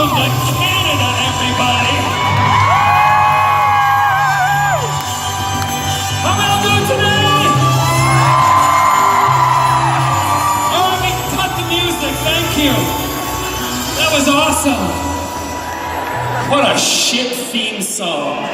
Welcome to Canada, everybody! How we all doing today? Oh, we can cut the music, thank you. That was awesome. What a shit theme song.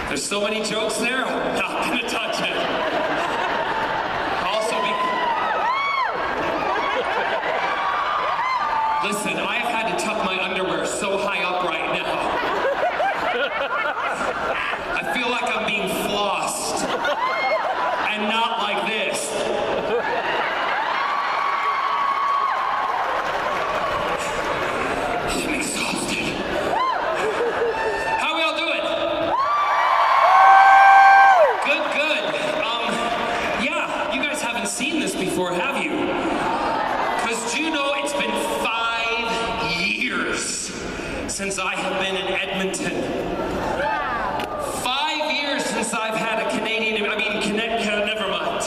There's so many jokes there, I'm not gonna touch it. Listen, I've had to tuck my underwear so high up right now. I feel like I'm being flossed. And not like this. I'm exhausted. How we all doing? Seen this before, have you? Because do you know it's been 5 years since I have been in Edmonton. 5 years since I've had a Canadian, never mind.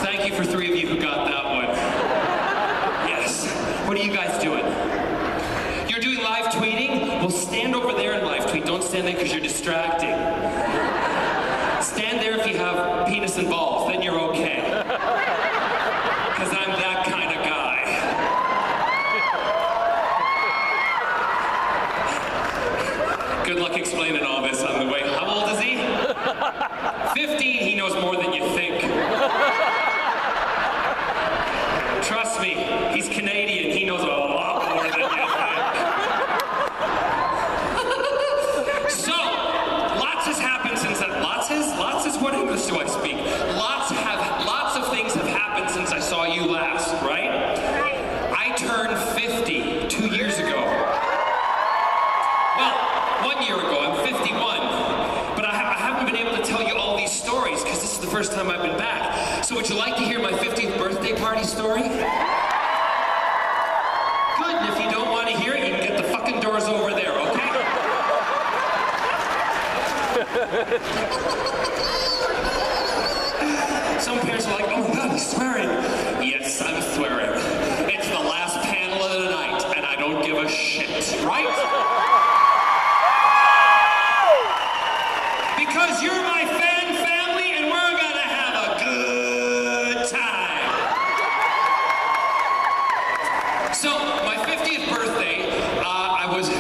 Thank you for 3 of you who got that one. Yes. What are you guys doing? You're doing live tweeting? Well, stand over there and live tweet. Don't stand there because you're distracting. Stand there if you have penis and balls, then you're okay. Because I'm that kind of guy. Good luck explaining all this on the way. How old is he? 15, he knows more than you think. Trust me, he's Canadian, he knows a lot more than you think. So, lots has happened since that. Lots is what English do I speak? Lots of things have happened since I saw you last, right? I turned 50 2 years ago. Well, 1 year ago, I'm 51. But I haven't been able to tell you all these stories because this is the first time I've been back. So would you like to hear my 50th birthday party story? Good, and if you don't want to hear it, you can get the fucking doors over there, okay? Some parents are like, oh my God, he's swearing. Yes, I'm swearing. It's the last panel of the night, and I don't give a shit, right? Because you're my family, and we're gonna have a good time. So, my 50th birthday,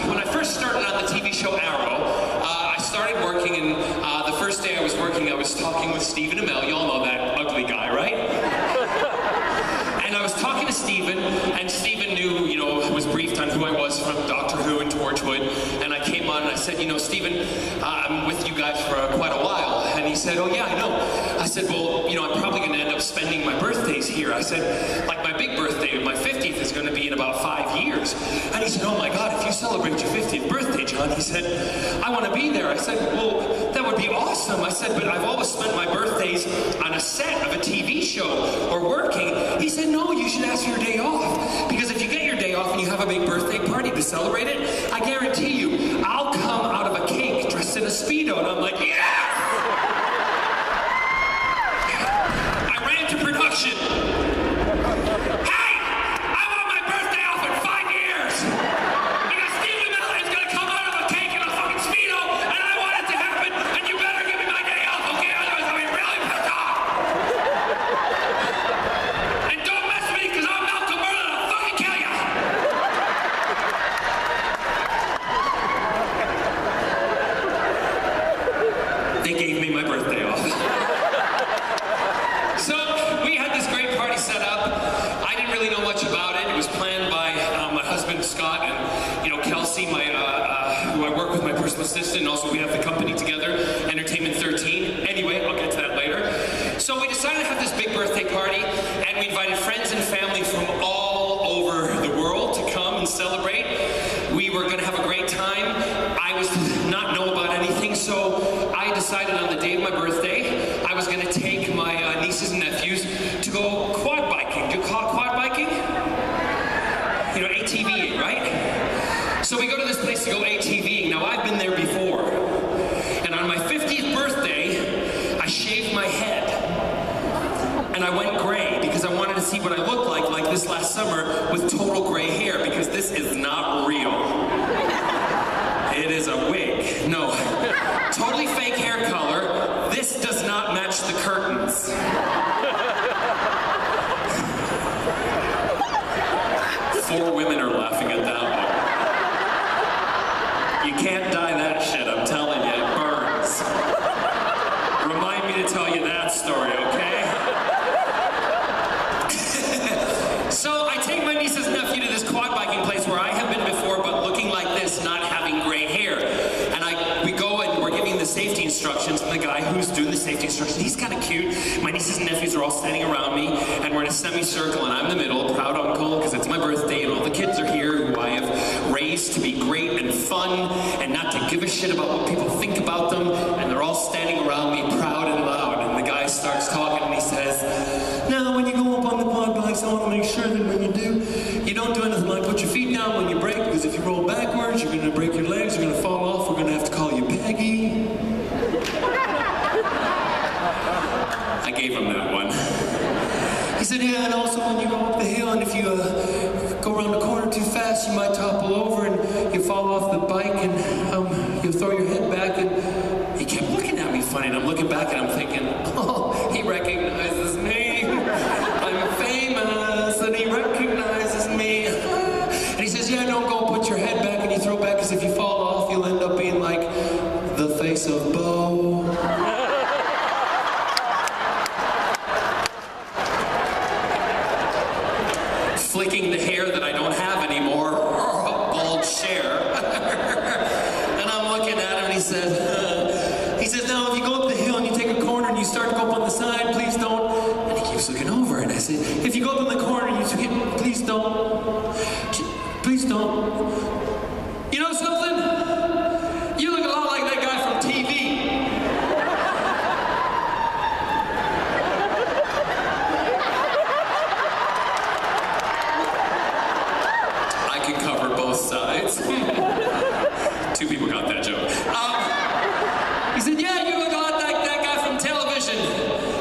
when I first started on the TV show Arrow, I started working, and the first day I was working, I was talking with Stephen Amell. You all know that ugly guy, right? And I was talking to Stephen, and Stephen knew, was briefed on who I was from Doctor Who and Torchwood. And I came on and I said, Stephen, I'm with you guys for quite a while. And he said, oh yeah, I know. I said, well, I'm probably going to end up spending my birthdays here. I said, like my big birthday, my 50th is going to be in about 5 years. And he said, oh my God, if you celebrate your 50th birthday, John, he said, I want to be there. I said, well, that would be awesome. I said, but I've always spent my birthdays on a set of a TV show or working. He said, no, you should ask for your day off. Because if you get your day off and you have a big birthday party to celebrate it, I guarantee you, I'll come out of a cake dressed in a Speedo. And I'm like, yeah! I ran to production. Hey! I want my birthday off in 5 years! Because Stephen Amell is going to come out of a cake in a fucking Speedo, and I want it to happen, and you better give me my day off, okay? Otherwise I'll be really pissed off! And don't mess with me, because I'm Malcolm Merlin, I'll fucking kill you! They gave me my birthday off. So, we had this great party set up. I didn't really know much about it. It was planned by my husband, Scott, and, Kelsey, who I work with, my personal assistant, and also we have the company together, Entertainment 13. Anyway, I'll get to that later. So we decided to have this big birthday party, and we invited friends and family from all over the world to come and celebrate. We were going to have a great time. I was not know about anything, so I decided on the day of my birthday, I was going to take my nieces and nephews to go quad biking, do So we go to this place to go ATVing. Now, I've been there before. And on my 50th birthday, I shaved my head. And I went gray because I wanted to see what I looked like this last summer with total gray hair, because this is not real. It is a wig. No. Totally fake hair color. This does not match the curtains. 4 women are laughing at that one. You can't dye that shit, I'm telling you, it burns. Remind me to tell you that story, okay? So I take my niece's nephew to this quad biking place where I have been before, but looking like this, not having gray hair. And we go and we're giving the safety instructions, and the guy who's doing the safety instructions, he's kind of cute. My nieces and nephews are all standing around me, and we're in a semicircle, and I'm in the middle, proud uncle, because it's my birthday, and all the kids are here who I have raised to be great and fun, and not to give a shit about what people think about them, and they're all standing around me, proud and loud, and the guy starts talking, and he says, "Now, when you go up on the quad bikes, I want to make sure that when you do, you don't do anything like put your feet down when you brake, because if you roll backwards, you're going to break your legs, you're going to fall off, we're going to have to call you Peggy." I gave him that one. He said, "Yeah, and also when you go up the hill, and if you go around the corner too fast, you might topple over and you fall off the bike, and you'll throw your head back." And he kept looking at me funny, and I'm looking back and I'm thinking, oh, he recognizes me. I'm famous, and he recognizes me. And he says, "Yeah, don't go put your head back and you throw back, because if you fall off, you'll end up being like the face of Bo." Flicking the hair that I don't have anymore, bald Cher. And I'm looking at him, and he says, "Now if you go up the hill and you take a corner and you start to go up on the side, please don't." And he keeps looking over, and I say, "If you go up in the corner and you take it, please don't. Please don't. You know something? You look a lot like that guy from TV." Sides. 2 people got that joke. He said, "Yeah, you look a lot like that guy from television,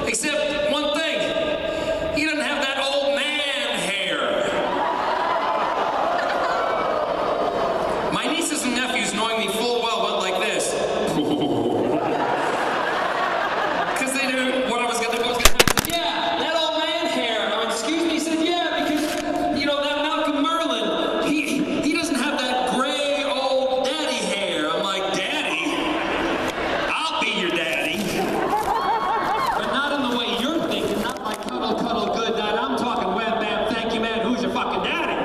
except one thing, he doesn't have that old man hair." My nieces and nephews, knowing me full well, went like this. Because they knew what I was going to do. "Yeah, that old man hair." And I went, "Excuse me?" He said, "Yeah, because, you know, that Malcolm Merlin, he doesn't have that gray old daddy hair." I'm like, "Daddy? I'll be your daddy. But not in the way you're thinking, not like cuddle, cuddle, good night. I'm talking wham, bam, thank you, man. Who's your fucking daddy?"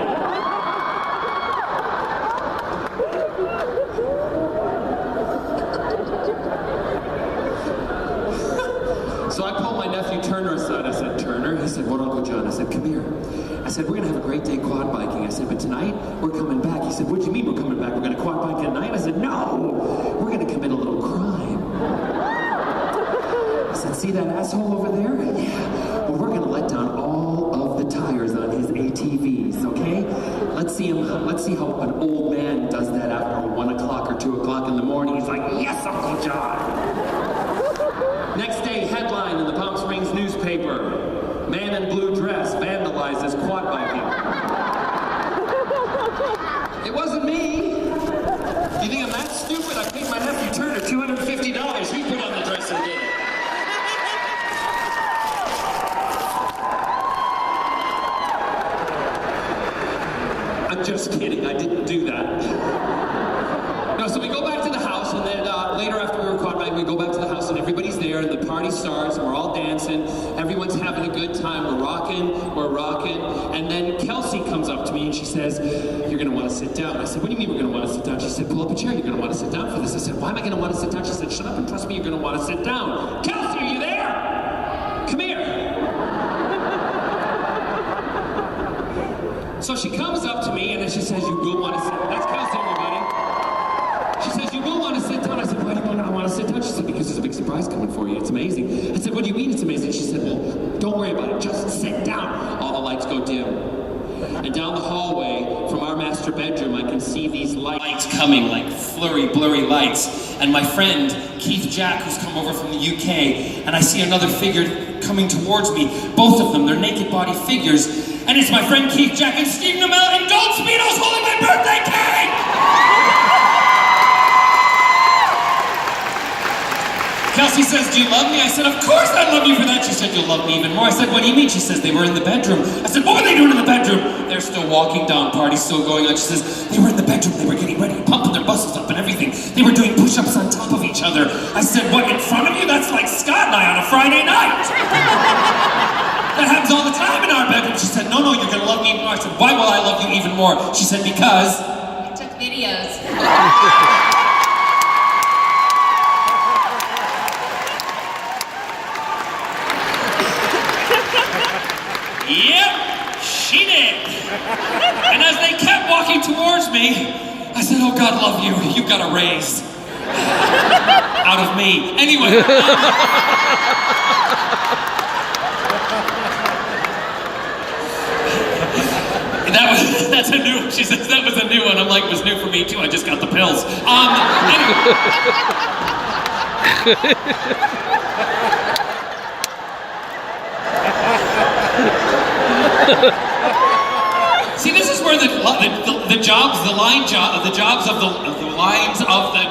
So I pulled my nephew Turner aside. I said, "Turner?" He said, "What, Uncle John?" I said, "Come here." I said, "We're going to have a great day quad biking." I said, "But tonight, we're coming back." He said, "What do you mean we're coming back? We're going to quad bike tonight?" I said, "No, we're going to commit a little crime." I said, "See that asshole over there? Yeah. Well, we're going to let down all of the tires on his ATVs, okay? Let's see how an old man does that after 1 o'clock or 2 o'clock in the morning." He's like, "Yes, Uncle John." Next day, headline in the Palm Springs newspaper: "Man in blue dress vandalizes quad biking." It wasn't me. You think I'm that stupid? I paid my nephew Turner $250. He put on the dress and did it. I'm just kidding. I didn't do that. No, so we go back to the house, and then later after we were quad biking, we go back to the house, and everybody's there, and the party starts, and we're all dancing. Everyone's having a good time. We're rocking, and then Kelsey comes up to me, and she says, "You're going to want to sit down." I said, "What do you mean we're going to want to sit down?" She said, "Pull up a chair. You're going to want to sit down for this." I said, "Why am I going to want to sit down?" She said, "Shut up and trust me. You're going to want to sit down." "Kelsey, are you there? Come here." So she comes up to me, and then she says, "You will want to sit." That's Kelsey, everybody. She says, "You will want to sit down." I said, "Why do you want to sit down?" She said, "Because there's a big surprise coming for you. It's amazing." I said, "What do you mean it's amazing?" She said, "Well, don't worry about it. Just sit down." All the lights go dim. And down the hallway from our master master bedroom, I can see these lights coming, like flurry, blurry lights. And my friend, Keith Jack, who's come over from the UK, and I see another figure coming towards me. Both of them, they're naked body figures. And it's my friend Keith Jack and Steve Namel in gold speedos holding my birthday cake! Kelsey says, do you love me? I said, of course I love you for that. She said, you'll love me even more. I said, what do you mean? She says, they were in the bedroom. I said, what were they doing in the bedroom? They're still walking down, party's still going on. She says, they were in the bedroom, they were getting ready, pumping their buses up and everything. They were doing push-ups on top of each other. I said, what, in front of you? That's like Scott and I on a Friday night. That happens all the time in our bedroom. She said, no, you're gonna love me even more. I said, why will I love you even more? She said, because... I took videos. Yep, she did. And as they kept walking towards me, I said, oh God, love you. You got a raise. Out of me. Anyway. That's a new one. She says that was a new one. I'm like, it was new for me too. I just got the pills. See, this is where the jobs of the lines of the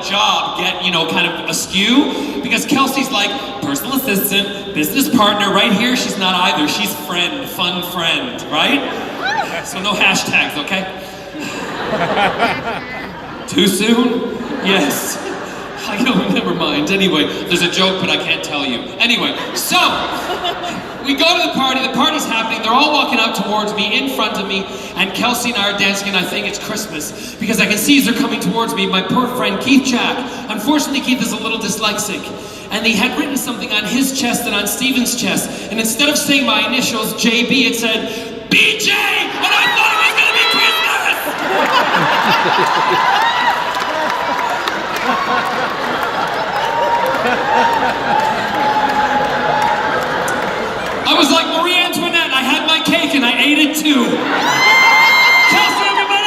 job get, kind of askew, because Kelsey's like personal assistant, business partner. Right here, she's not either. She's friend, fun friend, right? So no hashtags, okay? Too soon? Yes. I know, never mind. Anyway, there's a joke, but I can't tell you. Anyway, so we go to the party's happening, they're all walking out towards me, in front of me, and Kelsey and I are dancing, and I think it's Christmas, because I can see as they're coming towards me, my poor friend Keith Jack. Unfortunately, Keith is a little dyslexic, and he had written something on his chest and on Steven's chest, and instead of saying my initials, JB, it said, BJ! And I thought it was gonna be Christmas! I was like Marie Antoinette, I had my cake and I ate it too. Kelsey, everybody!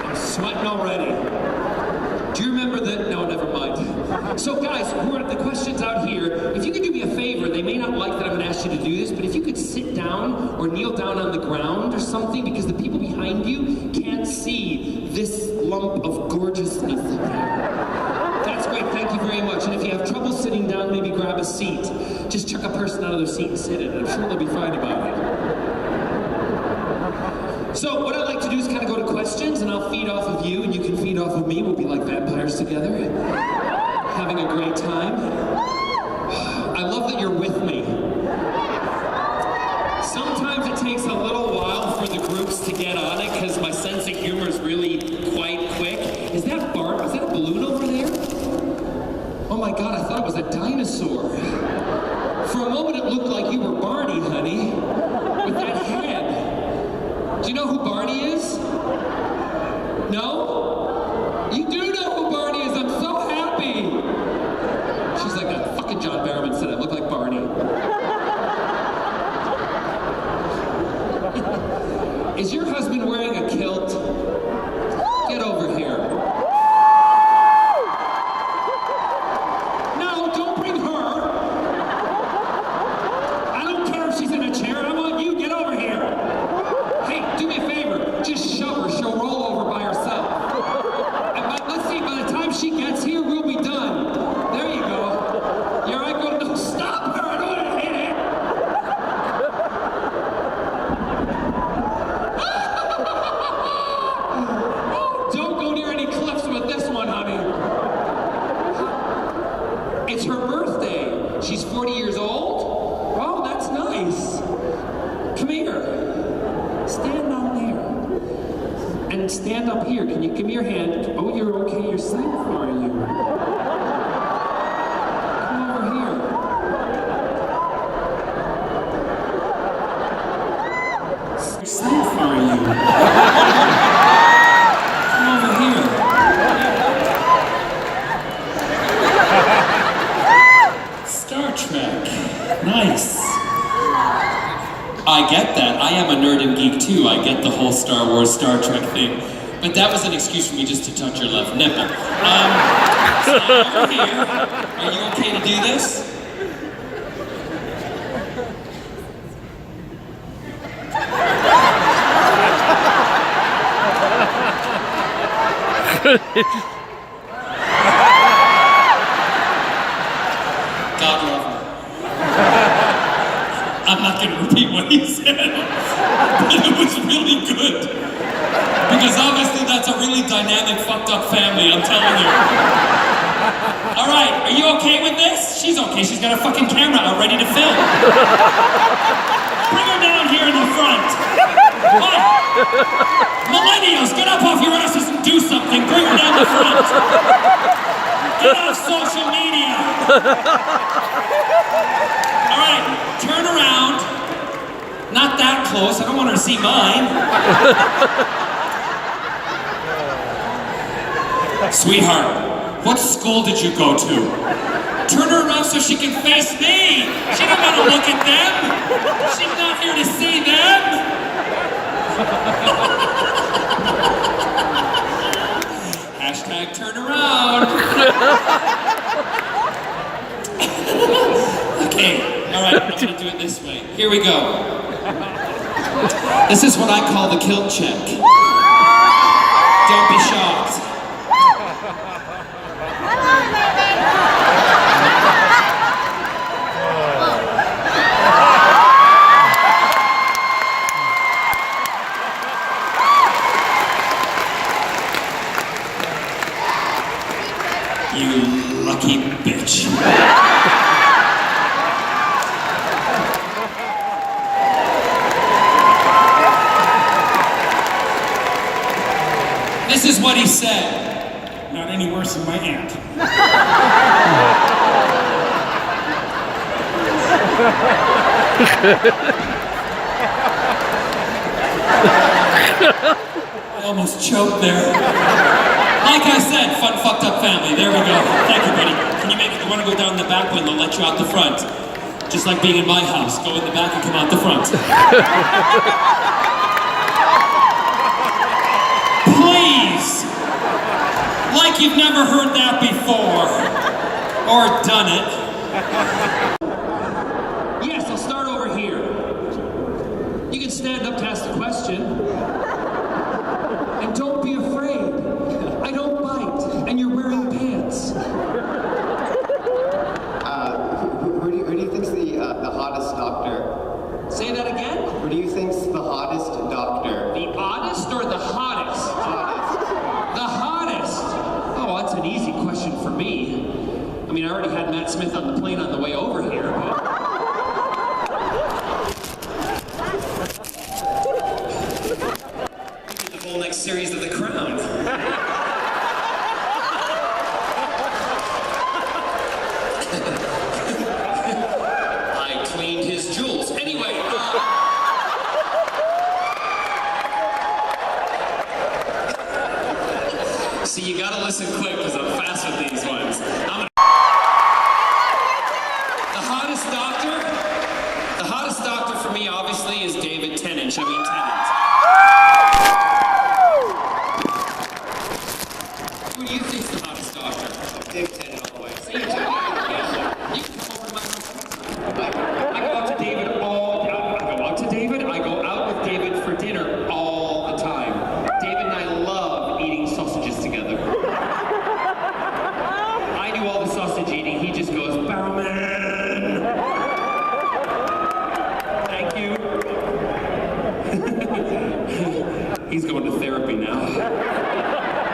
I'm sweating already. Do you remember that? No, never mind. So guys, who are the questions out here? If you could do me a favor, they may not like that I'm going to ask you to do this, but if you could sit down or kneel down on the ground or something, because the people behind you can't see this lump of gorgeousness here. That's great, thank you very much. And if you have trouble sitting down, maybe grab a seat. Just chuck a person out of their seat and sit in it. I'm sure they'll be fine about it. So what I'd like to do is kind of go to questions, and I'll feed off of you, and you can feed off of me. We'll be like vampires together, having a great time. I love that you're with me. Sometimes it takes a little while for the groups to get on it, because my sense of humor is really quite quick. Is that Bart? Is that a balloon over there? Oh my God, I thought it was a dinosaur. For a moment it looked like you were Barney, honey, with that head. Do you know who Barney is? No? You do know who Barney is, I'm so happy! She's like, that fucking John Barrowman said I look like Barney. Is your husband wearing a kilt? Get over here. No, don't bring her! I don't care if she's in a chair, I want you, get over here! Hey, do me a favor, just shove her, she'll roll over by herself. Let's see, by the time she gets here, we'll be done. There you go. You're right, go, no, stop her, I don't want to hit it. Don't go near any cliffs with this one, honey. It's her birthday. She's 40 years old? Wow, that's nice. Come here. Stand down there. And stand up here. Can you give me your hand? Oh, you're okay. You're safe, are you? Come over here. You're safe, are you? Come over here. Star Trek. geek too. I get the whole Star Wars, Star Trek thing. But that was an excuse for me just to touch your left nipple. So over here, are you okay to do this? God love her. I'm not going to repeat what he said, but it was really good. Because obviously that's a really dynamic, fucked up family, I'm telling you. All right, are you okay with this? She's okay, she's got her fucking camera out ready to film. Bring her down here in the front. What? Millennials, get up off your asses and do something. Bring her down the front. Get off social media. All right, turn around. Not that close, I don't want her to see mine. Sweetheart, what school did you go to? Turn her around so she can face me. She don't want to look at them. She's not here to see them. Hashtag turn around. Okay, all right, I'm gonna do it this way. Here we go. This is what I call the kilt check. Don't be shocked. You lucky bitch. This is what he said. Not any worse than my aunt. I almost choked there. Like I said, fun, fucked up family. There we go. Thank you, buddy. Can you you want to go down the back window, let you out the front. Just like being in my house. Go in the back and come out the front. Please! Like you've never heard that before. Or done it. Yes, I'll start over here. You can stand up to ask the question. And don't be afraid. I don't bite, and you're wearing pants. Who do you think's the hottest doctor? Say that again? Who do you think's the hottest doctor? The oddest or the hottest? Hottest. The hottest! Oh, that's an easy question for me. I mean, I already had Matt Smith on the plane on the way over here, but... the whole next series of The Crown. I cleaned his jewels. Anyway, see, you gotta listen quick because I'm fast with these ones. The hottest doctor for me, obviously, is David Tennant. Tennant. Who do you think's the hottest doctor? David Tennant all the way. See, you can come over to my house. I go out to David I go out with David for dinner all the time. David and I love eating sausages together. I do all the sausage eating, he just goes, Barrowman! Thank you. He's going to therapy now.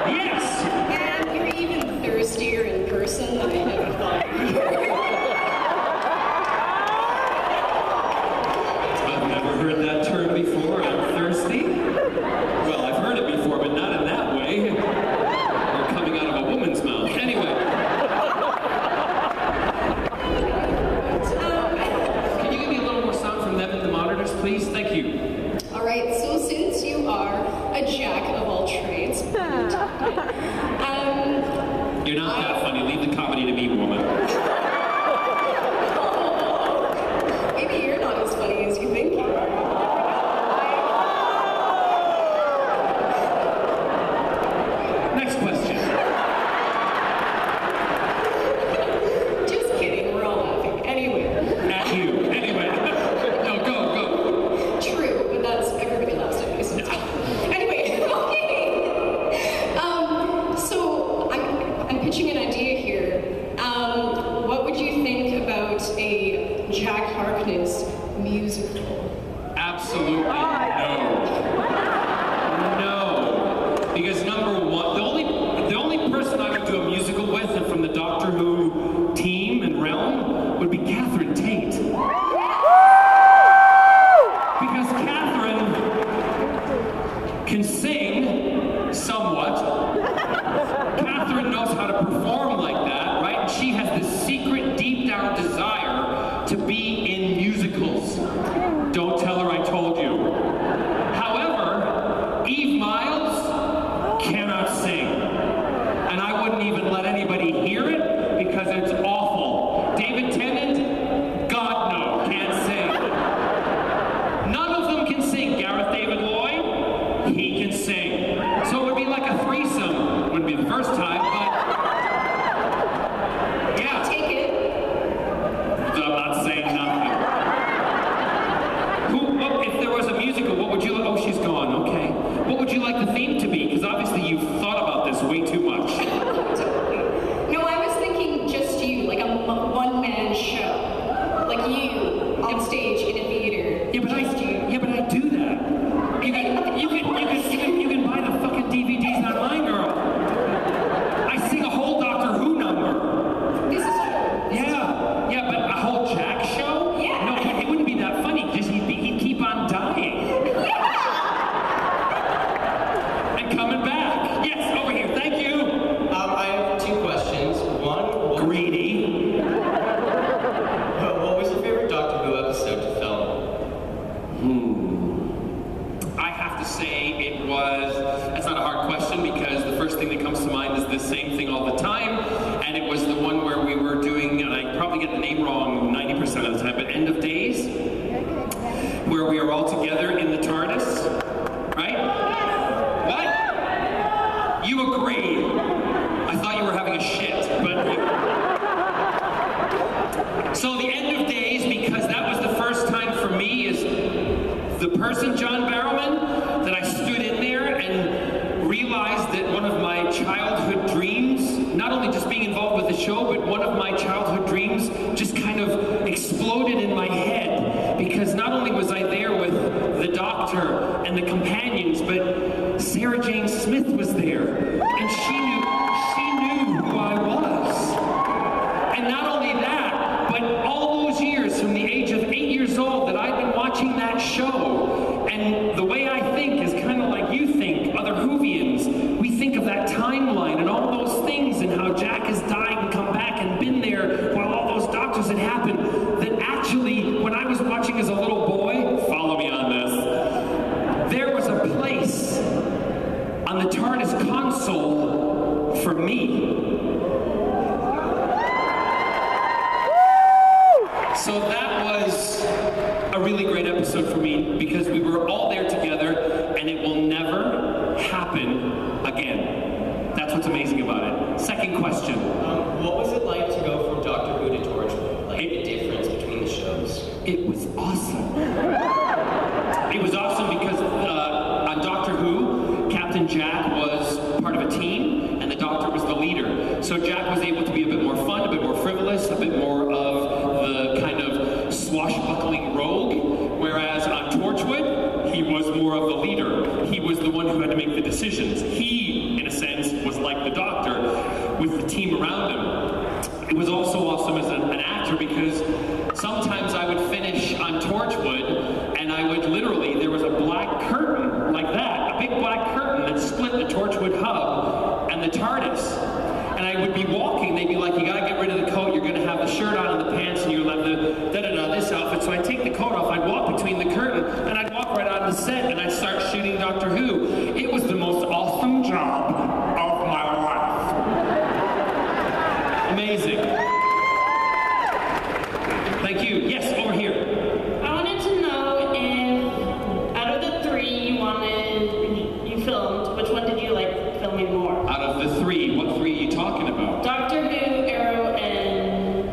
Yes! And you're even thirstier in person than I ever thought you were. I've never heard that term before. I'm thirsty. Well, I've heard it before, but not in that way. Or coming out of a woman's mouth. Anyway. Can you give me a little more sound from them in the monitors, please? Thank you. All right, so since you are a jack of all trades, You're not that funny. Leave the comedy to me, woman. maybe you're not as funny as you think you are. pitching an idea here. What would you think about a Jack Harkness musical? Absolutely no. No. Because number one, the only person I would do a musical with and from the Doctor Who team and realm would be Catherine Tate. Because Catherine can sing somewhat. Catherine knows how to perform like that, right? And she has this secret, deep down desire to be in musicals. Don't tell her I told you. However, Eve Miles cannot sing. And I wouldn't even let anybody hear it because it's awful. David Tennant, God no, can't sing. None of them can sing. Gareth David Lloyd, he can sing. So it would be like a threesome. Wouldn't be the first time, but yeah. Take it. I'm not saying nothing. If there was a musical, what would you, oh, she's gone, okay. What would you like the theme to be? Because obviously you've thought about this way too much. No, I was thinking just you, like a one-man show. Like you, on stage in a theater. Yeah, but I do that. You can buy the fucking DVDs online, girl. I sing a whole Doctor Who number. This is true. Yeah, but a whole Jack show? Yeah. No, it wouldn't be that funny. Just he'd keep on dying. And coming back. Yes, over here. Thank you. I have two questions. One, Greedy. what was your favorite Doctor Who episode to film? I have to say it was, that's not a hard question because the first thing that comes to mind is the same thing all the time. And it was the one where we were doing, and I probably get the name wrong 90% of the time, but End of Days, where we are all together in the TARDIS, right? What? You agreed. I thought you were having a shit, but... So the End of Days, because that was the first time for me as the person, John Barrowman, that I stood in there and realized that one of my childhood dreams, not only just being involved with the show, but one of my childhood dreams just kind of exploded in my head. Because not only was I there with the Doctor and the companions, but Sarah Jane Smith was there. And she knew who I was. And not only that, but all those years from the age of 8 years old that I've been watching that show, and the way I think is kind of like you think, other Whovians. We think of that timeline and all those things and how Jack has died and come back and been there while all those doctors had happened. That actually, when I was watching as a little boy, follow me on this, there was a place on the TARDIS console for me. So that was a really great episode for me because we were all there together and it will never happen again. That's what's amazing about it. Second question. What was it like to go from Doctor Who to Torchwood? Like the difference between the shows? It was awesome. It was awesome because on Doctor Who, Captain Jack was part of a team and the Doctor was the leader. So Jack was able to be a bit more fun, a bit more frivolous, a bit more of the kind of swashbuckling rogue, whereas on Torchwood, he was more of the leader. He was the one who had to make the decisions. He, in a sense, was like the Doctor with the team around him. It was also awesome as an actor because sometimes I would finish on Torchwood and I would literally, there was a black curtain like that, a big black curtain that split the Torchwood hub and the TARDIS. And I would be walking, they'd be like, you gotta get rid of the coat, you're gonna have the shirt on and the pants, and you'll have the this outfit. So I'd take the coat off, I'd walk between the curtain, and I'd walk right on the set, and I'd start shooting Doctor Who. It was the most awesome job of my life. Amazing. Thank you. Yes, over here. I wanted to know if, out of the three you filmed, which one did you like filming more? Out of the three, what three are you talking about? Doctor Who, Arrow, and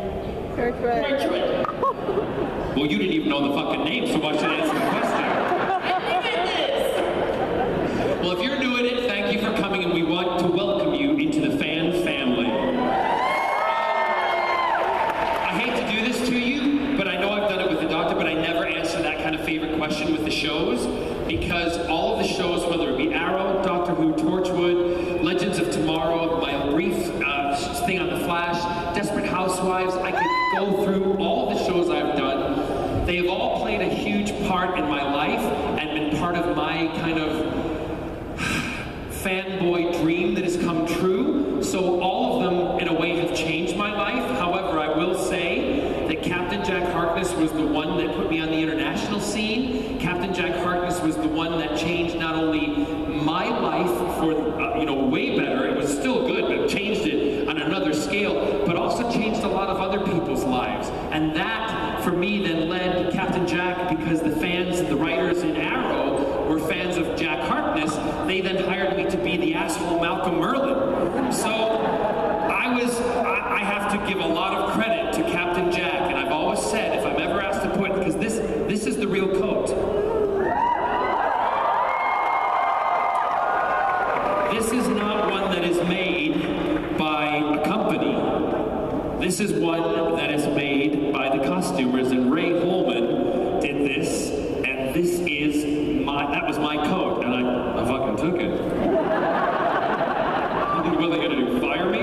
Torchwood. Well, you didn't even know the fucking name, so why should I answer the question? I think it is. Well, if you're doing it, thank you for coming, and we want to welcome you into the fan family. on The Flash, Desperate Housewives. I could go through all the shows I've done. They have all played a huge part in my life and been part of my kind of fanboy dream that has come true. So all of them, in a way, have changed my life. However, I will say that Captain Jack Harkness was the one that put me on the international scene. Captain Jack Harkness was the one that changed not only my life for, way better. It was still good, but changed it on another scale, but also changed a lot of other people's lives. And that, for me, then led to Captain Jack, because the fans, the writers in Arrow were fans of Jack Harkness. They then hired me to be the asshole Malcolm Merlin. So I have to give a lot of credit to Captain Jack, and I've always said, if I'm ever asked to put, because this is the real coat. This is not one that is made by a company. This is one that is made by the costumers, and Ray Holman did this, and this is that was my coat, and I fucking took it. What are they gonna do, fire me?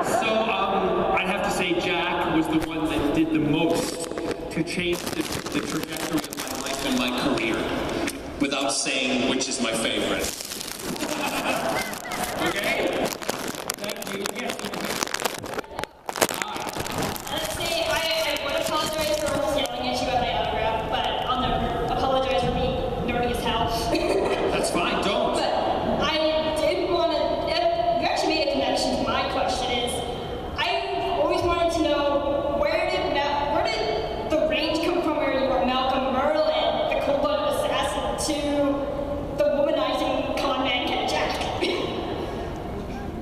So I'd have to say Jack was the one that did the most to change the trajectory of my life and my career, without saying which is my favorite. Okay? Thank you. Yes. Let's say I would apologize for almost yelling at you at my autograph, but I'll never apologize for being nerdy as hell. That's fine, don't. But I did want to, you actually made a connection to my question is, I always wanted to know, where did the range come from where you were Malcolm Merlin, the cold-blooded assassin, to the womanizing con man Cat Jack?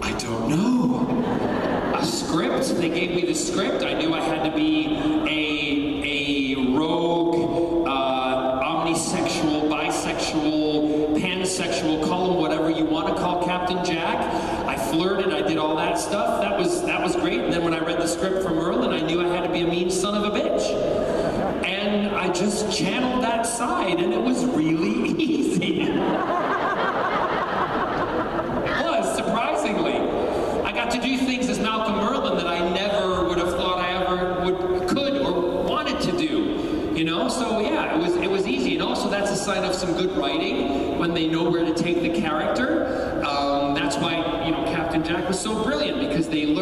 I don't know. A script? They gave me the script. I knew I had to be a rogue, omnisexual, bisexual, pansexual, call him whatever you want to call Captain Jack. I flirted, I did all that stuff. That was great. And then when I read the script from Merlin, I knew I had to be a mean son of a bitch. And I just channeled that side, and it was really easy. Surprisingly, I got to do things as Malcolm Merlin that I never would have thought I ever could or wanted to do. So yeah, it was easy, and also that's a sign of some good writing when they know where to take the character. That's why Captain Jack was so brilliant, because they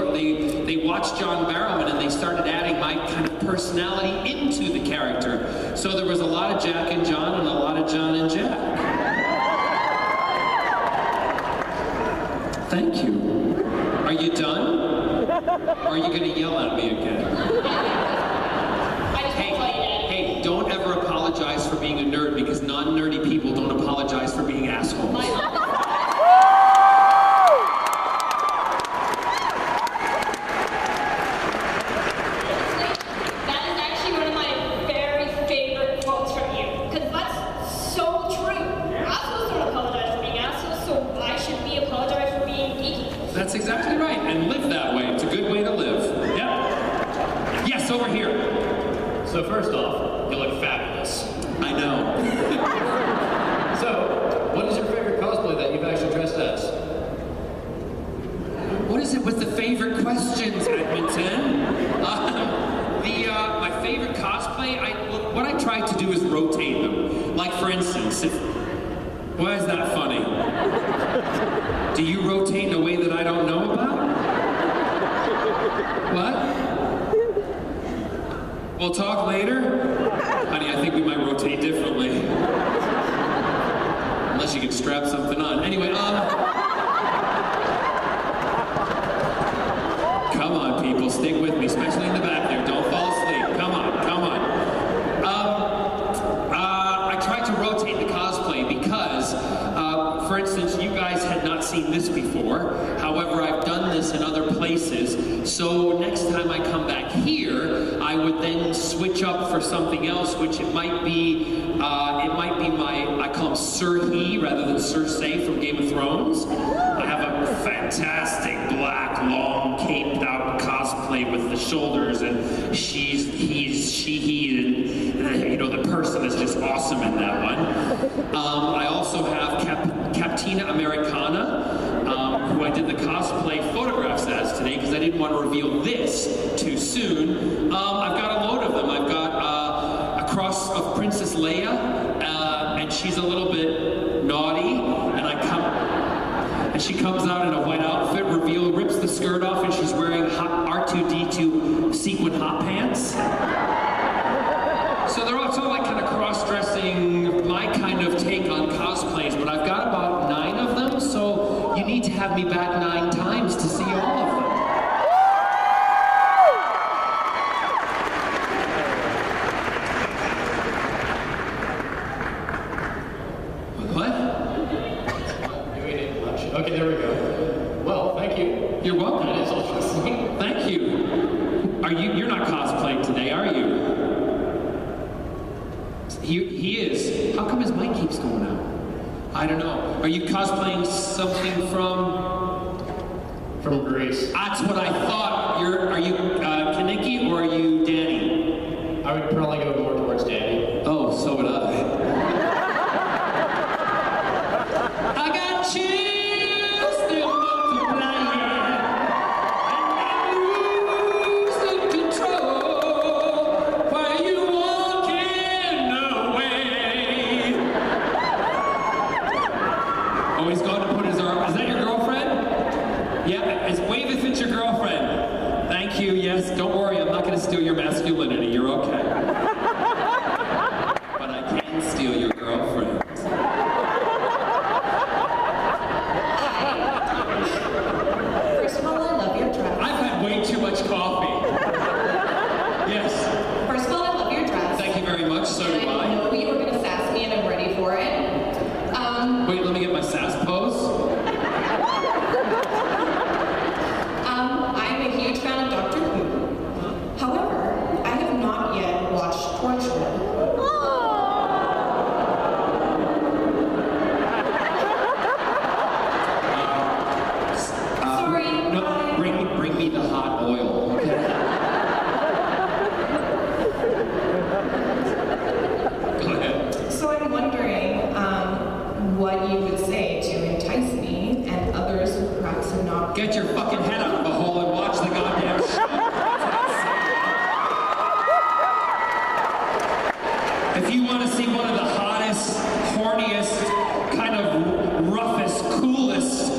watched John Barrowman and they started adding my kind of personality into the character. So there was a lot of Jack and John and a lot of John and Jack. Thank you. Are you done? Or are you going to yell at me again? Hey, don't ever apologize for being a nerd, because non-nerdy people don't apologize for being assholes. That is actually one of my very favorite quotes from you, because that's so true. Assholes don't apologize for being assholes, so I should be apologized for being geeky. That's exactly right, and live that way. It's a good way to live. Yep. Yes, over here. So first off, you look fabulous. I know. So, what is your favorite cosplay that you've actually dressed as? What is it with the favorite questions, Edmonton? My favorite cosplay, what I try to do is rotate them. Like, for instance, why is that funny? Do you rotate in a way that I don't know about? What? We'll talk later? Honey, I think we might rotate differently. Unless you can strap something on. Anyway, come on, people, stick with me, especially in the back there. Don't fall asleep. Come on, come on. I tried to rotate the cosplay because, for instance, you guys had not seen this before. However, I've done this in other places. So next time I come back here, I would then switch up for something else, which it might be my, I call him Sir He rather than Cersei from Game of Thrones. I have a fantastic black, long, caped out cosplay with the shoulders, and he, and the person is just awesome in that one. I also have Captina Americana, who who I did the cosplay photographs as today because I didn't want to reveal this too soon. I've got a load of them. I've got a cross of Princess Leia, and she's a little bit naughty, and she comes out in a white outfit, rips the skirt off, and she's wearing R2-D2 sequin hot pants. So they're also like kind of cross-dressing, my kind of take on cosplays, but I've got about 9 of them, so you need to have me back 9 times to see all of them. What? Doing it much. Okay, there we go. Well, thank you. You're welcome. That is awesome. Thank you. You're not cosplaying today, are you? He is. How come his mic keeps going out? I don't know. Are you cosplaying something From Greece. That's what I thought. Are you Kaneki or are you Danny? I would probably go more towards Danny. Oh, so would I. I got chills, they're multiplying, and I lose the control while you walking away. Oh, he's going to put his arm. Is that your girlfriend? Yeah, wave if it's your girlfriend. Thank you, yes. Don't worry, I'm not going to steal your masculinity. You're okay. But I can steal your girlfriend. First of all, I love your dress. I've had way too much coffee. Yes. First of all, I love your dress. Thank you very much. So do And I I. know you were going to sass me, and I'm ready for it. Wait, let me get my sass pose. I'm a huge fan of Doctor Who. However, I have not yet watched Torchwood. Sorry, No, I- bring me the hot oil. Okay. Go ahead. So I'm wondering what you would say to entice me and others who perhaps have not. Get your fucking head out of the hole and watch the goddamn show. If you want to see one of the hottest, horniest, kind of roughest, coolest,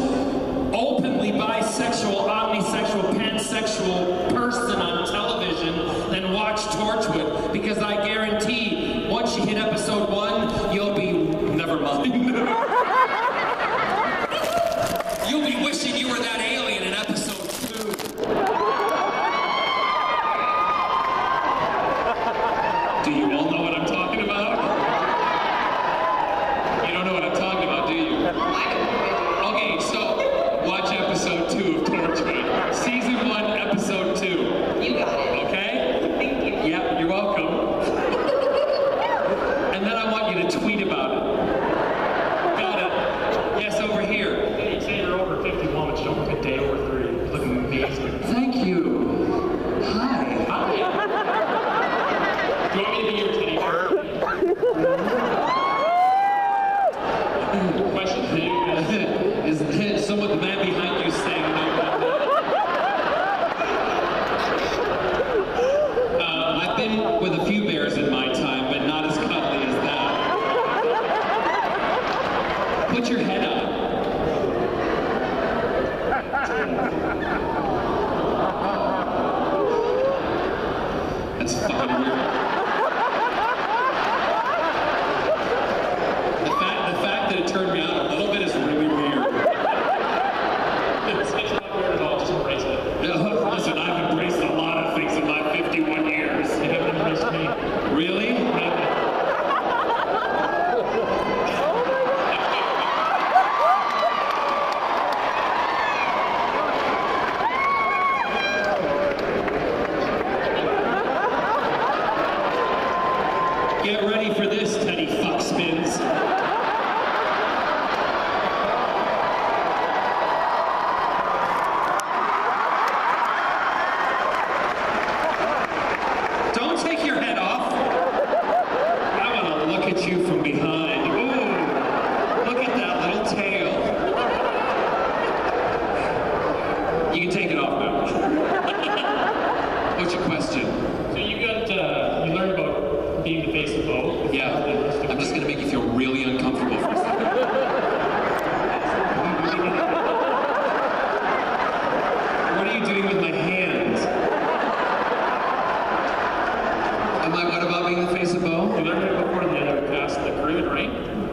openly bisexual, omnisexual, pansexual person on television, then watch Torchwood, because I guarantee once you hit episode 1, you'll be, never mind. You'll be wishing you were that alien in episode 2. Do you all know what I'm talking about? You don't know what I'm talking about, do you? Okay, so watch episode 2 of Torchwood. Season 1, episode 2. You got it. Okay? Thank you. Yep, you're welcome. And then I want you to tweet about it. Got it. Yes, over here. Hey, you say you're over 51, but you don't look a day over 3. You look amazing. Thank you. Hi. Hi. Do you want me to be your teddy bear? Question for you. Is someone, the man behind you, saying no about that? I've been with a few bears in my time, but not as cuddly as that. Put your head up. That's fucking weird. The fact that it turned me on a little bit is really weird. It's not weird at all, just embrace it. Listen, I've embraced a lot of things in my 51 years. You haven't embraced me. Really? Get ready for this, Teddy Fuckspins. Don't take your head off. I want to look at you from behind. Ooh, look at that little tail.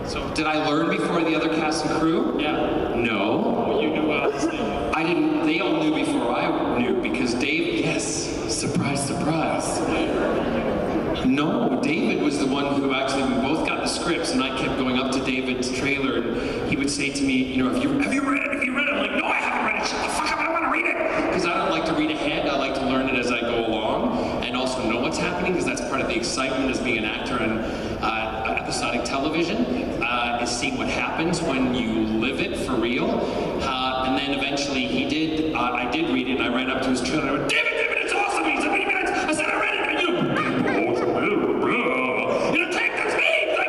So, Did I learn before the other cast and crew? yeah. No. Oh, you knew his name. I didn't, they all knew before I knew because Dave, yes, surprise, surprise. No, David was the one who actually, we both got the scripts and I kept going up to David's trailer and he would say to me, you know, have you read it? Have you read it? I'm like, no, I haven't read it. Shut the fuck up, I want to read it. Because I don't like to read ahead, I like to learn it as I go along and also know what's happening because that's part of the excitement as being an actor on episodic television, is seeing what happens when you live it for real. And then eventually I did read it and I ran up to his trailer and I went, David, it's awesome. He said, I said, I read it. And you know, take this me. He's like,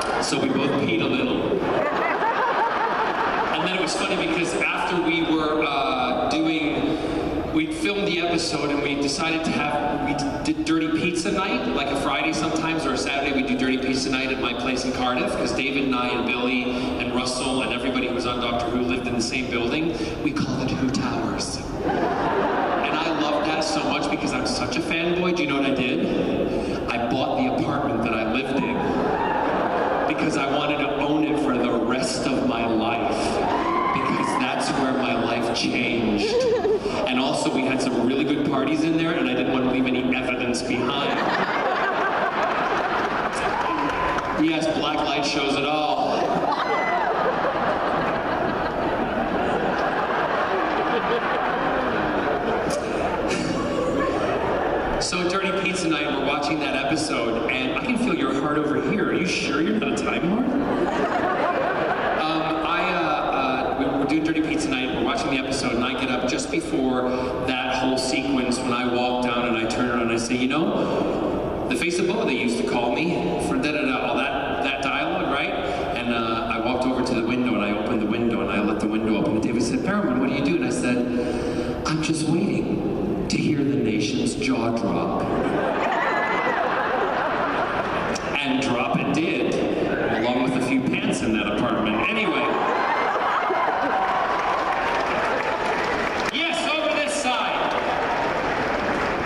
no. So we both peed a little. And then it was funny because after we were we'd filmed the episode and we decided to we did Dirty Pizza Night, like a Friday sometimes or a Saturday we do Dirty Pizza Night at my place in Cardiff because David and I and Billy and Russell and everybody who was on Doctor Who lived in the same building. We called it Who Towers. And I loved that so much because I'm such a fanboy. Do you know what I did? I bought the apartment that I lived in because I wanted to own it for the rest of my life because that's where my life changed. And also we had some really good parties in there and I didn't want to leave any evidence behind. Yes, black light shows it all. So Dirty Pizza Night, we're watching that episode and I can feel your heart over here. Are you sure you're not a Time Lord? We're doing Dirty Pizza Night, we're watching the episode and I get up just before that whole sequence when I walk down and I turn around and I say, you know, the face of Bo, they used to call me for all that dialogue, right? And I walked over to the window and I opened the window and I let the window open and David said, Barrowman, what do you do? And I said, I'm just waiting to hear the nation's jaw drop. And drop it did, along with a few pants in that apartment. Anyway.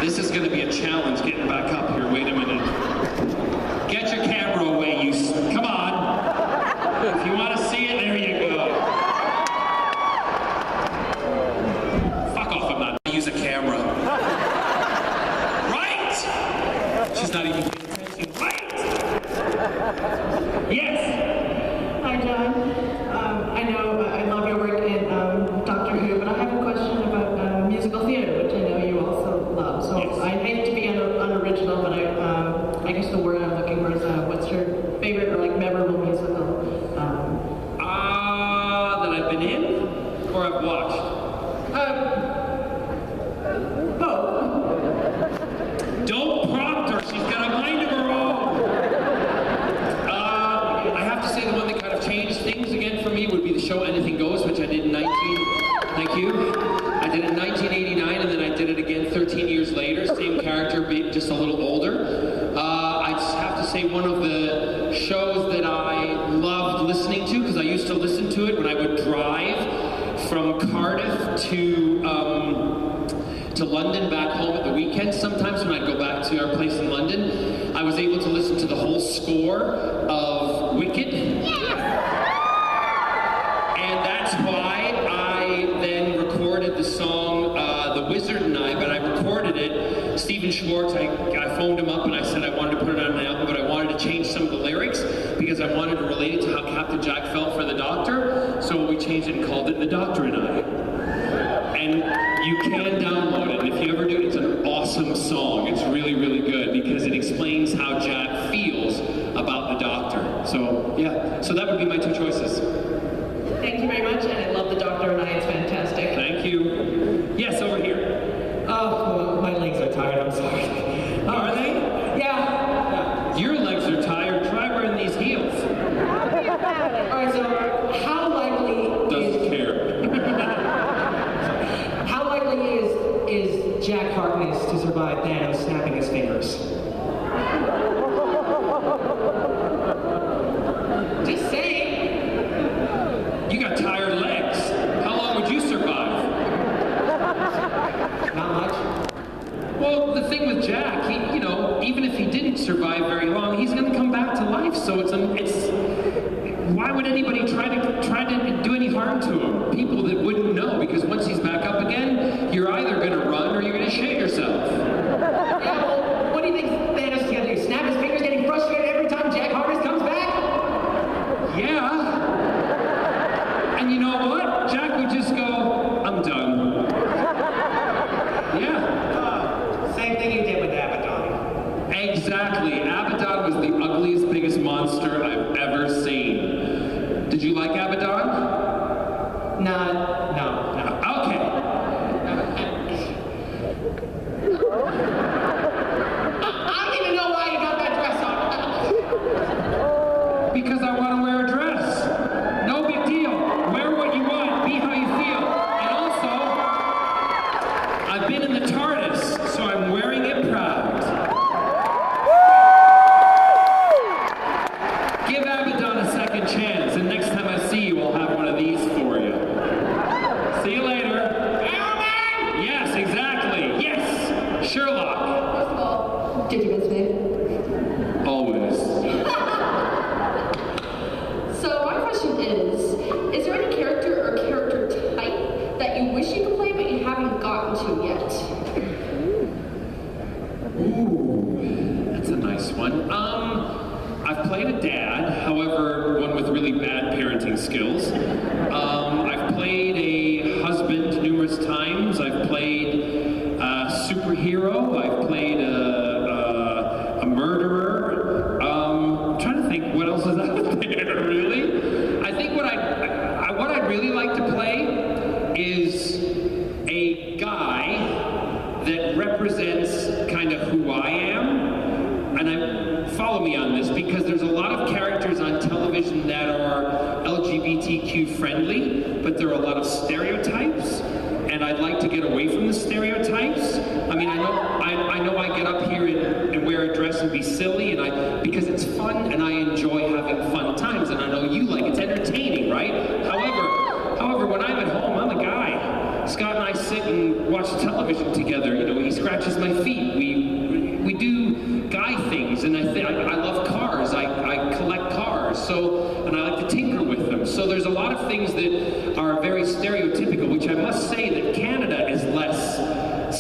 This is going to be a challenge getting back up here. Wait a minute. Get your camera away, come on. If you want to see it, there you go. Fuck off, I'm not going to use a camera. Right? She's not even paying attention. Right? Yes. Hi, John. I know I love your work in Doctor Who, but I have a question about musical theater, which I know you also love. So Yes. I hate to be unoriginal, but I guess the word I'm looking for is what's your favorite or like memorable musical? That I've been in or I've watched? Both. Don't prompt her. She's got a mind of her own. I have to say the one that kind of changed things again for me would be the show Anything Goes, which I did in Thank you. I did it in 1989, and then I did it again 13 years later. Same character, just a little older. I just have to say one of the shows that I loved listening to, because I used to listen to it when I would drive from Cardiff to London back home at the weekend. Sometimes when I'd go back to our place in London, I was able to listen to the whole score of Wicked. And that's why I then recorded the song The Wizard and I, but I recorded it. Stephen Schwartz, I phoned him up and I said I wanted to put it on my album, but I wanted to change some of the lyrics because I wanted to relate it to how Captain Jack felt for the Doctor. So we changed it and called it The Doctor and I. And you can download it, and if you ever do, it's an awesome song. It's really, really good because it explains how Jack feels about the Doctor. So, yeah, so that would be my two choices. Thank you very much, and I love the Doctor and I. It's fantastic. Thank you. Yes, over here. Oh, my legs are tired, I'm sorry. Are they? Yeah. Your legs are tired. Try wearing these heels. All right, so how likely Doesn't care. how likely is Jack Harkness to survive Thanos snapping his fingers? just saying? You got tired legs. How long would you survive? Not much. Well, the thing with Jack, even if he didn't survive very long, he's going to come and why would anybody try to do any harm to him? People that wouldn't know, because once he's back up again, you're either going to run or you're going to shit yourself. Yeah, well, what do you think Thanos is going to do? Snap his fingers, getting frustrated every time Jack Harkness comes back? Yeah. And you know what? Jack would just go, I'm done. Yeah. Same thing you did with Abaddon. Exactly. Abaddon was the ugliest, biggest monster I've ever seen. Did you like Abaddon? No. Okay. I don't even know why you got that dress on. Because I want to wear a dress. No big deal. Wear what you want. Be how you feel. And also, I've been in the TARDIS, so I'm wearing it proud. Give Abaddon a second chance, and next time I see you, I'll have one of these for you. See you later. Barrowman! Yes, exactly. Yes! Sherlock. First of all, did you miss me? Always. So my question is there any character or character type that you wish you could play but you haven't gotten to yet? Ooh, that's a nice one. I've played a dad, however, one with really bad parenting skills. I've played a husband numerous times. I've played a superhero. I've played a murderer. I'm trying to think what else is out there, really. I think what I'd really like to play is a guy that represents kind of who I am. And follow me on this, because there's a lot of characters on television that are LGBTQ friendly, but there are a lot of stereotypes, and I'd like to get away from the stereotypes. I mean, I know I get up here and wear a dress and be silly, because it's fun and I enjoy having fun times, and I know you like it's entertaining, right? However, when I'm at home, I'm a guy. Scott and I sit and watch television together. You know, he scratches my feet. We do guy things, and I love cars. I collect cars, and I like to tinker with them. So there's a lot of things that are very stereotypical, which I must say that Canada is less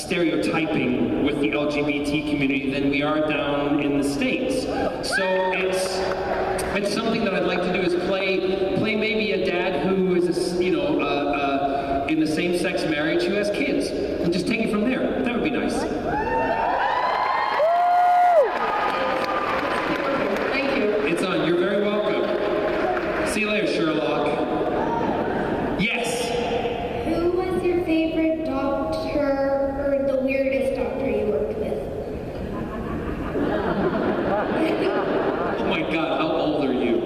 stereotyping with the LGBT community than we are down in the States. So it's something that I'd like to do, is play maybe a dad who is in the same-sex marriage who has kids, and just take it from there. That would be nice. Thank you. It's on. You're very welcome. See you later, Sherlock. Yes. Who was your favorite doctor or the weirdest doctor you worked with? Oh my God, how old are you?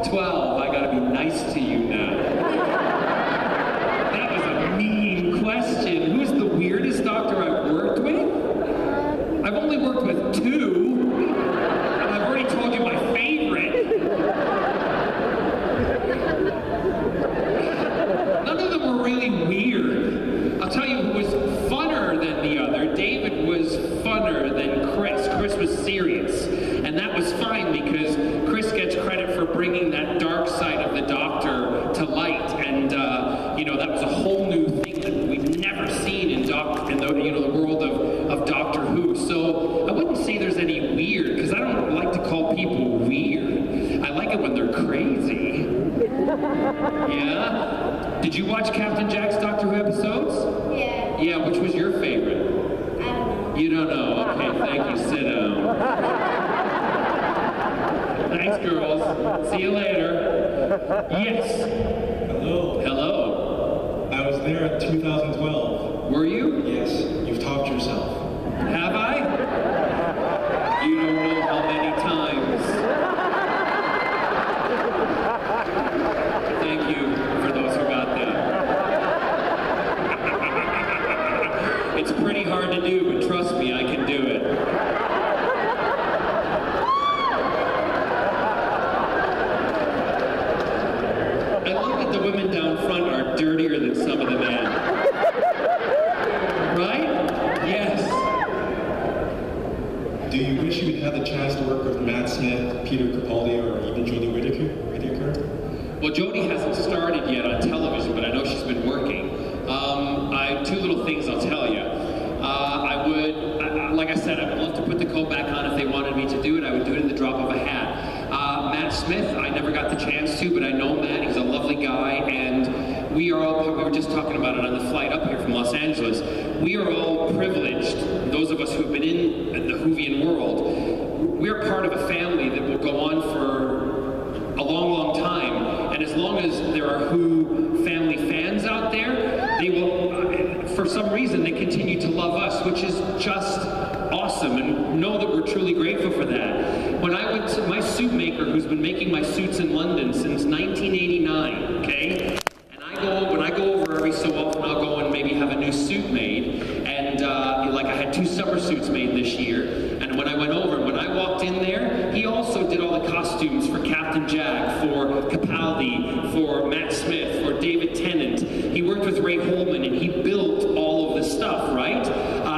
12. I gotta be nice to you now. That was a mean question. Who's the weirdest doctor I've worked with? I've only worked with 2. And I've already told you my favorite. None of them were really weird. I'll tell you who was funner than the other. David was funner than Chris. Chris was serious. And that was fine, because Chris gets credit for bringing that dark side of the Doctor to light. And, that was a whole new thing that we've never seen in the world of Doctor Who. So I wouldn't say there's any weird, because I don't like to call people weird. I like it when they're crazy. Yeah? Did you watch Captain Jack's Doctor Who episodes? Yeah. Yeah, which was your favorite? I don't know. You don't know? Okay, thank you. Sit down. Thanks, girls. See you later. Yes. Hello. Hello. I was there in 2012. Were you? Yes, you've topped yourself. Have I? You don't know how many times. Thank you for those who got that. It's pretty hard to do, but trust me, I can do it. I love that the women down front are dirtier than some of the men. Right? Yes. Do you wish you had the chance to work with Matt Smith, Peter Capaldi or even Jodie Whittaker? Well, Jodie hasn't started yet on television, but I know she's been working. Two little things I'll tell you. Like I said, I would love to put the coat back on if they wanted me to do it. I would do it in the drop of a hat. Matt Smith, I never got the chance to, but I know Matt. He's a lovely guy, and we were just talking about it on the flight up here from Los Angeles. We are all privileged, those of us who have been in the Whovian world. We're part of a family that will go on for a long, long time. And as long as there are Who family fans out there, they will, for some reason, they continue to love us, which is just awesome, and know that we're truly grateful for that. When I went to my suit maker, who's been making my suits in London since 1989, okay? And when I go over every so often, I'll go and maybe have a new suit made. And like I had 2 summer suits made this year. And when I went over, when I walked in there, he also did all the costumes for Captain Jack, for Capaldi, for Matt Smith, for David Tennant. He worked with Ray Holman, and he built all of the stuff, right?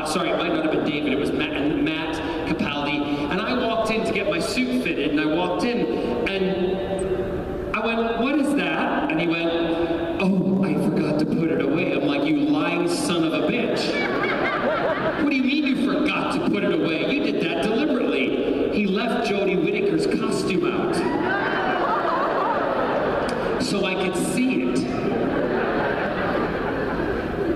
Sorry, it might not have been David, it was Matt Capaldi. And I walked in to get my suit fitted, and I walked in, and I went, "What is that?" And he went, "Oh, I forgot to put it away." I'm like, "You lying son of a bitch. What do you mean you forgot to put it away? You did that deliberately." He left Jodie Whittaker's costume out so I could see it.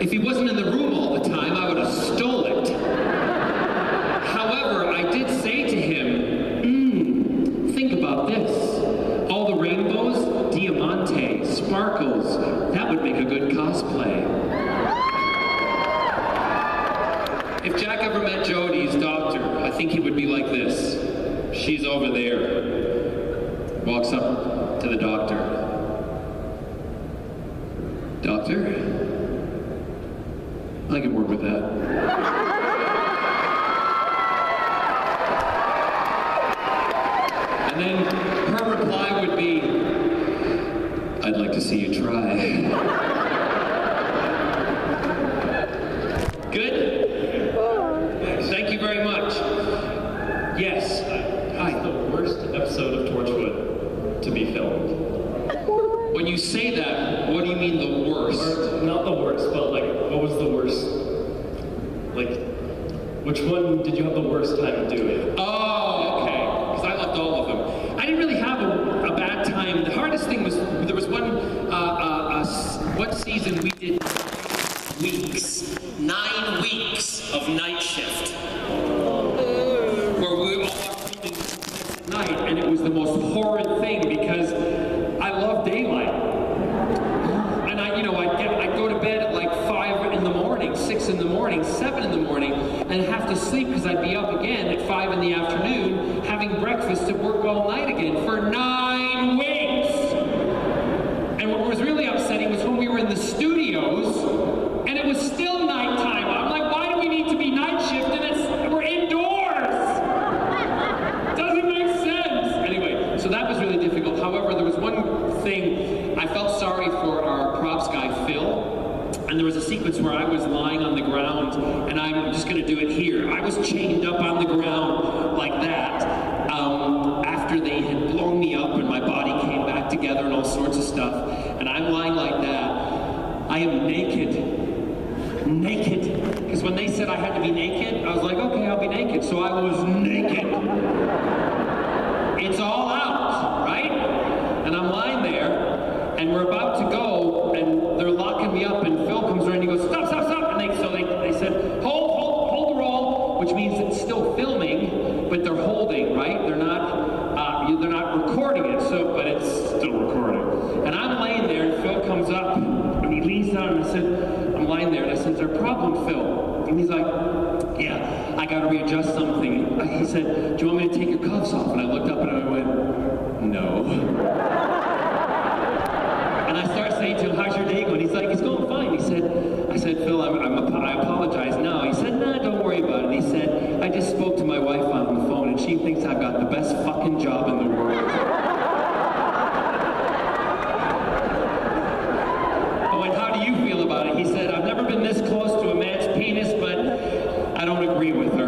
If he wasn't in the room all the time, I would have stole it. However, I did say to him, think about this. All the rainbows, diamante, sparkles, that would make a good cosplay. If Jack ever met Jodie's doctor, I think he would be like this. She's over there. Walks up to the doctor. "Doctor, I can work with that." And then her reply would be, "I'd like to see you try." Good? Thank you very much. Yes. Hi. The worst episode of Torchwood to be filmed. When you say that, what do you mean the worst? Or, not the worst, but like, what was the worst? Like, which one did you have the worst time doing? Oh, okay. Because I loved all of them. I didn't really have a bad time. The hardest thing was, there was one season we did 9 weeks of night shift. Where we all walked in at night, and it was the most horrid thing because I love daylight. And I'd go to bed at like 5 in the morning, 6 in the morning, 7 in the morning, and have to sleep because I'd be up again at 5 in the afternoon, having breakfast and work all night again for 9 weeks. And what was really upsetting was when we were in the studios, and it was still nighttime. I'm like, why do we need to be night shift and we're indoors? Doesn't make sense. Anyway, so that was really difficult. However, there was one thing, I felt sorry for our props guy, Phil. And there was a sequence where I was lying on the ground, and I'm just going to do it here. I was chained up on the ground like that after they had blown me up and my body came back together and all sorts of stuff. And I'm lying like that. I am naked. Naked. Because when they said I had to be naked, I was like, okay, I'll be naked. So I was naked. It's all out, right? And I'm lying there, and we're about to go, and they're locking me up, and Phil comes around and he goes, stop, stop, stop. And they said, hold the roll, which means it's still filming, but they're holding, right? They're not recording it, but it's still recording. And I'm laying there, and Phil comes up, and he leans down, and I said, I'm lying there, and I said, is there a problem, Phil? And he's like, yeah, I gotta readjust something. He said, do you want me to take your cuffs off? And I looked up and I went, no. And I started saying to him, how's your day going? He's like, it's going fine. I said, Phil, I apologize now. He said, nah, don't worry about it. He said, I just spoke to my wife on the phone and she thinks I've got the best fucking job in the world. I went, how do you feel about it? He said, I've never been this close to a man's penis, but I don't agree with her.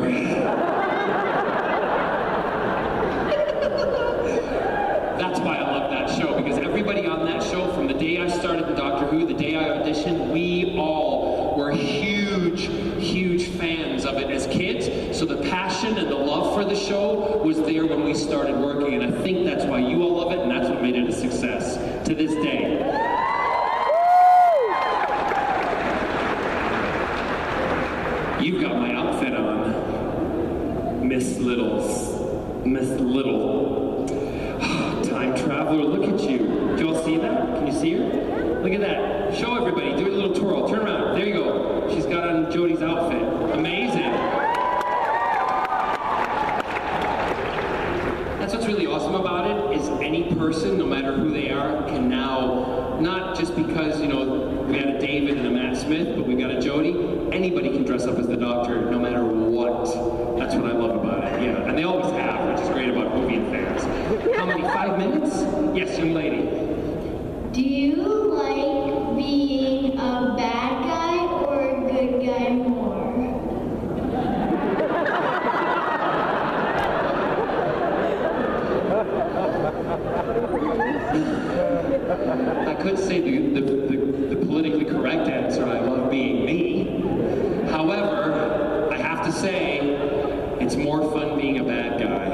we started working, and I think that's why you all love it, and that's what made it a success to this day. You've got my outfit on, Miss Little. Time traveler, look at you. Do you all see that? Can you see her? Look at that. Show everybody. Do a little twirl. Turn around. There you go. She's got on Jody's outfit. Amazing. That's what's really awesome about it, is any person, no matter who they are, can now, not just because, you know, we had a David and a Matt Smith, but we got a Jody, anybody can dress up as the Doctor, no matter what. That's what I love about it, yeah. And they always have, which is great about movie and fans. How many, 5 minutes? Yes, young lady. Do you like being a bad guy or a good guy more? I could say the politically correct answer, I love being me. However, I have to say, it's more fun being a bad guy.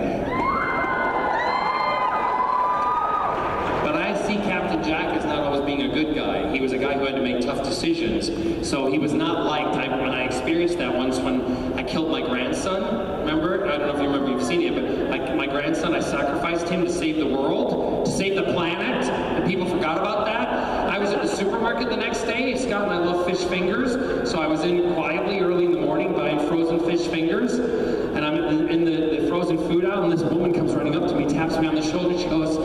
But I see Captain Jack as not always being a good guy. He was a guy who had to make tough decisions. So he was not liked. When I experienced that once when I killed my grandson, remember? I don't know if you remember, you've seen it, but my grandson, I sacrificed him to save the world, to save the planet, and people forgot about that. I was at the supermarket the next day. Scott and I love fish fingers, so I was in quietly early in the morning buying frozen fish fingers, and I'm in the frozen food aisle, and this woman comes running up to me, taps me on the shoulder, she goes,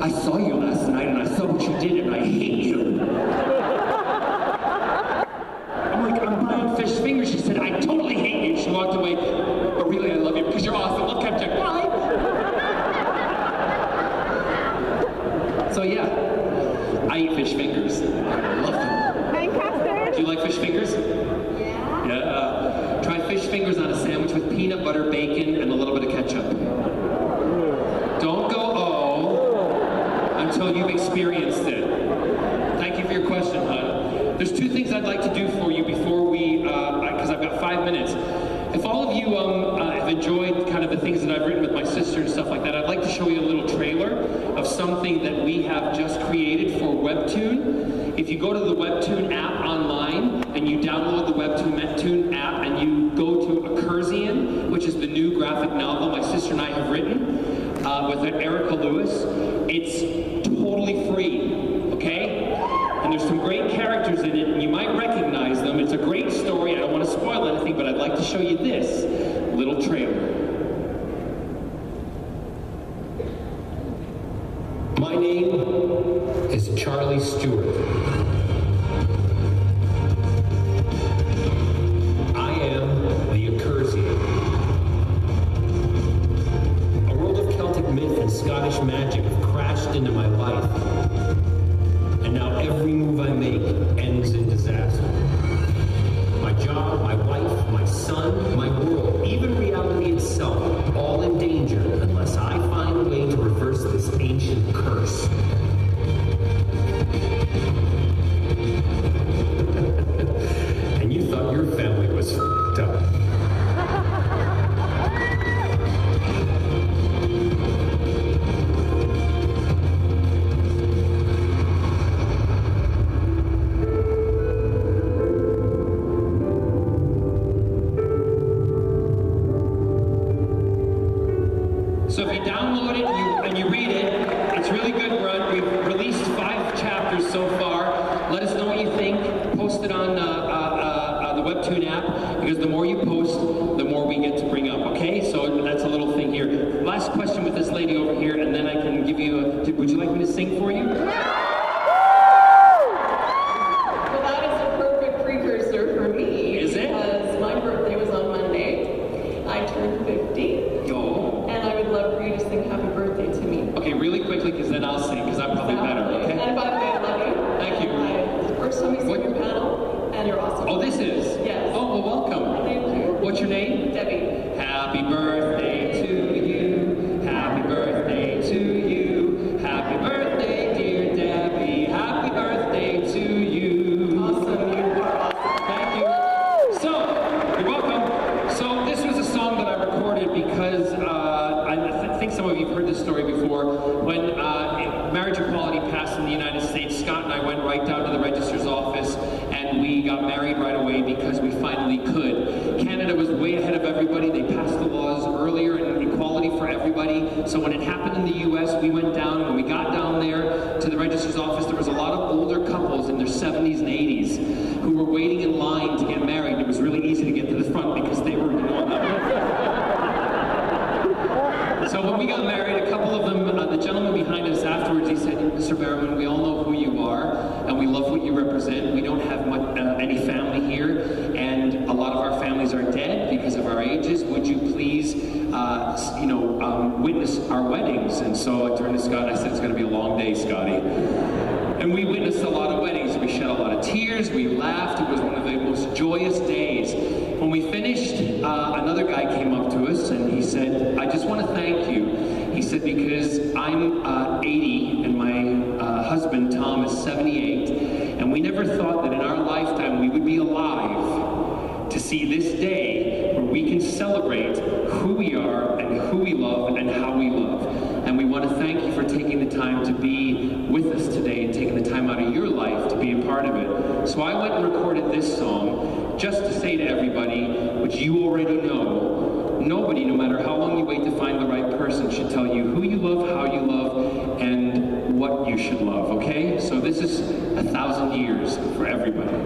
"I saw you last night, and I saw what you did, and I hate you." I'm like, "I'm buying fish fingers." She said, "I totally hate you." She walked away, "But really, I love you because you're awesome. Look, Captain Jack, bye." So yeah, I eat fish fingers. I love them. Lancaster? Do you like fish fingers? Yeah. Yeah. Try fish fingers on a sandwich with peanut butter, bacon, and a little bit of ketchup. Don't go oh until you've experienced it. Thank you for your question, hon. There's two things I'd like to do for you before we, because I've got 5 minutes. If all of you have enjoyed kind of the things that I've written with my sister and stuff like that, I'd like to show you a little trailer of something that we have just created for Webtoon. If you go to the Webtoon app online and you download the Webtoon app and you go to Accursian, which is the new graphic novel my sister and I have written with Erica Lewis, it's totally free, okay? And there's some great characters in it, and you might recognize them. It's a great story. I don't want to spoil anything, but I'd like to show you this little trailer. My name is Charlie Stewart. I am the Accursian. A world of Celtic myth and Scottish magic have crashed into my life. And now every move I make ends in disaster. My job, my wife, my son, my world, even reality itself, all in danger unless I find a way to reverse this ancient curse. And you thought your family was f***ed up. So if you download it and you read it, it's really good. We've released 5 chapters so far. Let us know what you think. Post it on the Webtoon app, because the more you post, the more we get to bring up, okay? So that's a little thing here. Last question with this lady over here, and then I can give you would you like me to sing for you? Well, that is a perfect precursor for me. Is it? Because my birthday was on Monday. I turned 50. Yo. And I would love for you to sing happy birthday to me. Okay, really quickly, because then I'll sing, because I'm probably better, okay? And by the way, I love you. Thank you. It's the first time you see your panel, and you're awesome. Oh, this is? Yes. Oh, well, welcome. Thank you. What's your name? Debbie. Happy birthday to you. Happy birthday to you. Happy birthday, dear Debbie. Happy birthday to you. Awesome. You are awesome. Thank you. So, you're welcome. So, this was a song that I recorded because I think some of got married right away because we finally could. Canada was way ahead of everybody. They passed the laws earlier and equality for everybody. So when it happened in the US, we went down. When we got down there to the registrar's office, there was a lot of older couples in their 70s and 80s who were waiting in line to get married. It was really easy to get to the front because they were, So when we got married, a couple of them, the gentleman behind us afterwards, he said, Mr. Barrowman, we all know who you are, and we love what you represent. We don't have any family here, and a lot of our families are dead because of our ages. Would you please, witness our weddings? And so I turned to Scott and I said, it's going to be a long day, Scotty. And we witnessed a lot of weddings. We shed a lot of tears. We laughed. It was one of the most joyous days. When we finished, another guy came up to us and he said, I just want to thank you. He said, because I'm 80 and my husband, Tom, is 78, and we never thought that in our lifetime we would be alive to see this day where we can celebrate who we are and who we love and how we love. And we want to thank you for taking the time to be with us today and taking the time out of your life to be a part of it. So I went and recorded this song just to say to everybody, which you already know, nobody, no matter how long you wait to find the right person, should tell you who you love, how you love, and what you should love, okay? So this is 1,000 years for everybody.